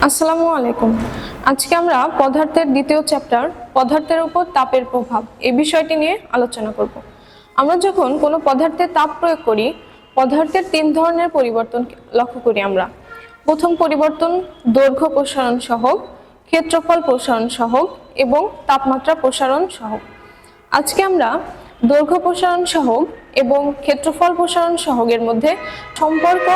আসসালামু আলাইকুম। আজকে আমরা পদার্থের দ্বিতীয় চ্যাপ্টার পদার্থের উপর তাপের প্রভাব এই বিষয়টি নিয়ে আলোচনা করব। আমরা যখন কোনো পদার্থে তাপ প্রয়োগ করি, পদার্থের তিন ধরনের পরিবর্তন লক্ষ্য করি আমরা। প্রথম পরিবর্তন দৈর্ঘ্য প্রসারণ সহগ, ক্ষেত্রফল প্রসারণ সহগ এবং তাপমাত্রা প্রসারণ সহগ। আজকে আমরা দৈর্ঘ্য প্রসারণ সহগ এবং ক্ষেত্রফল প্রসারণ সহগের মধ্যে সম্পর্ক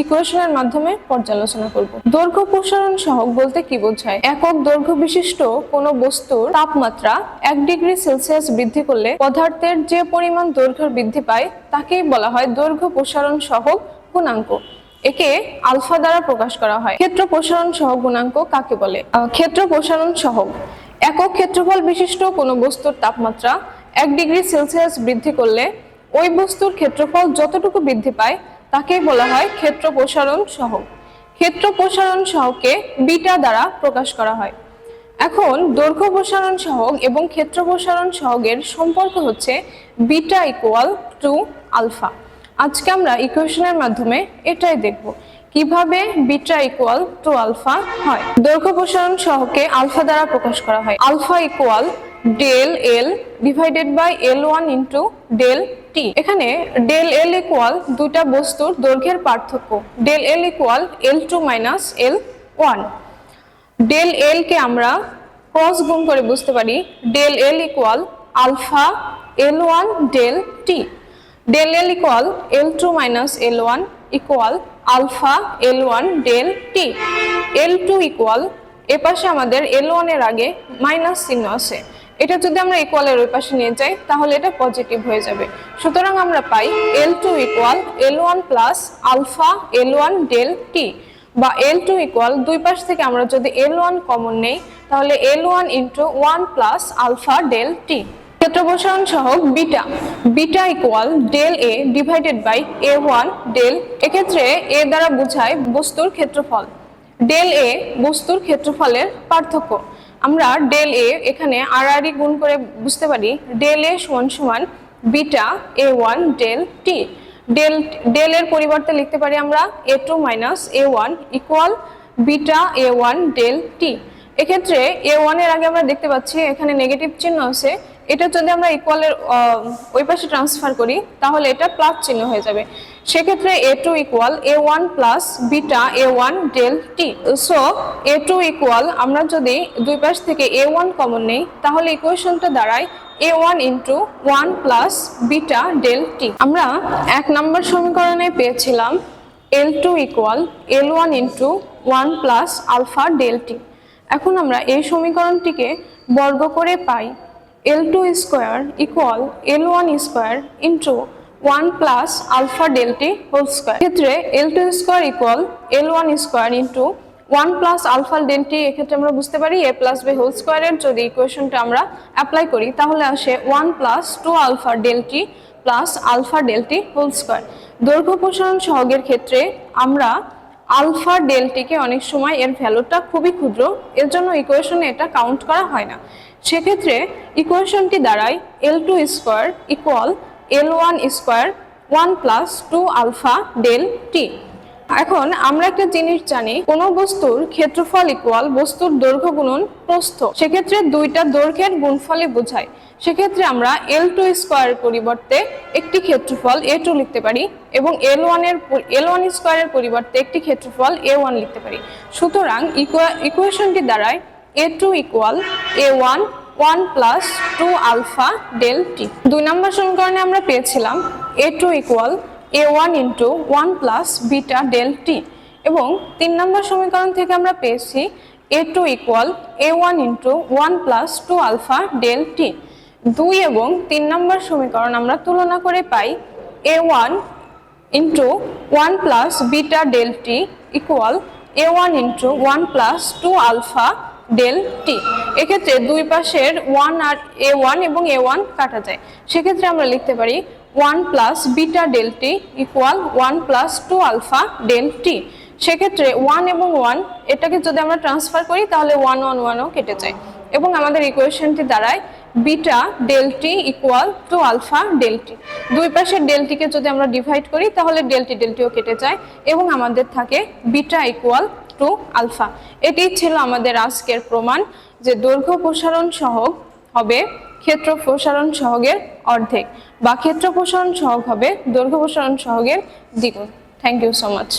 ইকুয়েশনের মাধ্যমে পর্যালোচনা করব। দৈর্ঘ্য প্রসারণ সহগ বলতে কি বোঝায়? একক দৈর্ঘ্য বিশিষ্ট কোনো বস্তুর তাপমাত্রা 1 ডিগ্রি সেলসিয়াস বৃদ্ধি করলে পদার্থের যে পরিমাণ দৈর্ঘ্য বৃদ্ধি পায় তাকেই বলা হয় দৈর্ঘ্য প্রসারণ সহগ গুণাঙ্ক। একে আলফা দ্বারা প্রকাশ করা হয়। ক্ষেত্র প্রসারণ সহগ গুণাঙ্ক কাকে বলে? ক্ষেত্র প্রসারণ সহগ একক ক্ষেত্রফল বিশিষ্ট কোনো বস্তুর তাপমাত্রা 1 ডিগ্রি সেলসিয়াস বৃদ্ধি করলে ওই বস্তুর ক্ষেত্রফল যতটুকু বৃদ্ধি পায় তাকেই বলা হয় ক্ষেত্র প্রসারণ সহগ। ক্ষেত্র প্রসারণ সহগকে বিটা দ্বারা প্রকাশ করা হয়। এখন দৈর্ঘ্য প্রসারণ সহগ এবং ক্ষেত্র প্রসারণ সহগের সম্পর্ক হচ্ছে বিটা ইকুয়াল টু আলফা। আজকে আমরা ইকুয়েশনের মাধ্যমে এটাই দেখব কিভাবে বিটা ইকুয়াল টু আলফা হয়। দৈর্ঘ্য প্রসারণ সহগকে আলফা দ্বারা প্রকাশ করা হয়। Alpha equal del L divided by L1 into del T. এখানে ডেল এল ইকুয়াল দুটা বস্তুর দৈর্ঘ্যের পার্থক্য। Del L equal L2 minus L1। Del L কে আমরা ক্রস গুণ করে বুঝতে পারি del L equal alpha L1 del T. Del L equal L2 minus L1 equal alpha L1 del T. L2 equal এপাশে আমাদের L1 এর আগে মাইনাস চিহ্ন আছে, এটা যদি আমরা ইকুয়ালের ওই পাশে নিয়ে যাই তাহলে এটা পজিটিভ হয়ে যাবে। সুতরাং আমরা পাই L2 equal L1 plus alpha L1 del t, বা L2 ইকুয়াল দুই পাশ থেকে আমরা যদি L1 কমন নেই তাহলে L1 into 1 plus alpha del t. ক্ষেত্র প্রসারণ সহগ beta. Beta equal del A divided by A1 del. এক্ষেত্রে এ দ্বারা বোঝায় বস্তুর ক্ষেত্রফল, ডেল এ বস্তুর ক্ষেত্রফলের পার্থক্য। আমরা ডেল এ এখানে আর গুণ করে বুঝতে পারি ডেল এ সমান সমান beta A1 del T. Del এর পরিবর্তে লিখতে পারি আমরা A2 minus A1 equal beta A1 del t. এক্ষেত্রে A1 এর আগে আমরা দেখতে পাচ্ছি এখানে নেগেটিভ চিহ্ন আছে, এটা যদি আমরা ইকুয়ালের ওই পাশে ট্রান্সফার করি তাহলে এটা প্লাস চিহ্ন হয়ে যাবে। সেক্ষেত্রে A2 equal A1 plus beta A1 del t. So A2 equal আমরা যদি দুই পাশ থেকে A1 কমন নেই তাহলে ইকুয়েশনটা দাঁড়ায় A1 into 1 plus beta del t. আমরা 1 নম্বর সমীকরণে পেয়েছিলাম L2 equal L1 into 1 plus alpha del t. এখন আমরা এই সমীকরণটিকে বর্গ করে পাই L2 square equal L1 square into 1 plus alpha del t whole square. ক্ষেত্রে L2 square equal L1 square into 1 plus alpha del t. এক্ষেত্রে আমরা বুঝতে পারি a প্লাস b হোল স্কোয়ারের যদি ইকুয়েশনটা আমরা অ্যাপ্লাই করি তাহলে আসে 1 plus 2 alpha del t plus alpha del t whole square. দৈর্ঘ্য প্রসারণ সহগের ক্ষেত্রে আমরা আলফা ডেল টিকে অনেক সময় এর ভ্যালুটা খুবই ক্ষুদ্র, এর জন্য ইকুয়েশনে এটা কাউন্ট করা হয় না। সেক্ষেত্রে ইকুয়েশনটি দাঁড়ায় L2 square equal L1 square 1 plus 2 alpha del t. এখন আমরা একটা জিনিস জানি, কোন বস্তুর ক্ষেত্রফল ইকুয়াল বস্তুর দৈর্ঘ্য গুণন প্রস্থ। সেক্ষেত্রে দুইটা দৈর্ঘ্যের গুণফলই বোঝায়। সেক্ষেত্রে আমরা L2 স্কোয়ারের পরিবর্তে একটি ক্ষেত্রফল A2 লিখতে পারি এবং L1 স্কোয়ারের পরিবর্তে একটি ক্ষেত্রফল A1 লিখতে পারি। সুতরাং ইকুয়েশনটি দাঁড়ায় A2 equal A1 1 plus 2 alpha del t. 2 নম্বর সমীকরণে আমরা পেয়েছিলাম A2 equal A1 into 1 plus beta del t, এবং 3 নম্বর সমীকরণ থেকে আমরা পেয়েছি A2 equal A1 into 1 plus 2 alpha del t. 2 এবং 3 নম্বর সমীকরণ আমরা তুলনা করে পাই A1 into 1 plus beta del t equal A1 into 1 plus 2 alpha del t. এক্ষেত্রে দুই পাশের 1 আর A1 এবং A1 কাটা যায়, সেক্ষেত্রে আমরা লিখতে পারি 1 plus beta del t equal 1 plus 2 alpha del t. সেক্ষেত্রে 1 এবং 1 এটাকে যদি আমরা ট্রান্সফার করি তাহলে 1 1 1ও কেটে যায় এবং আমাদের ইকুয়েশনটি দাঁড়ায় beta del t equal to alpha del t. দুই পাশের ডেল টিকে যদি আমরা ডিভাইড করি তাহলে ডেল টিও কেটে যায় এবং আমাদের থাকে বিটা ইকুয়াল টু আলফা। এটি ছিল আমাদের আজকের প্রমাণ যে দৈর্ঘ্য প্রসারণ সহগ হবে ক্ষেত্র প্রসারণ সহগের অর্ধেক, বা ক্ষেত্র প্রসারণ সহগ হবে দৈর্ঘ্য প্রসারণ সহগের দ্বিগুণ। Thank you so much.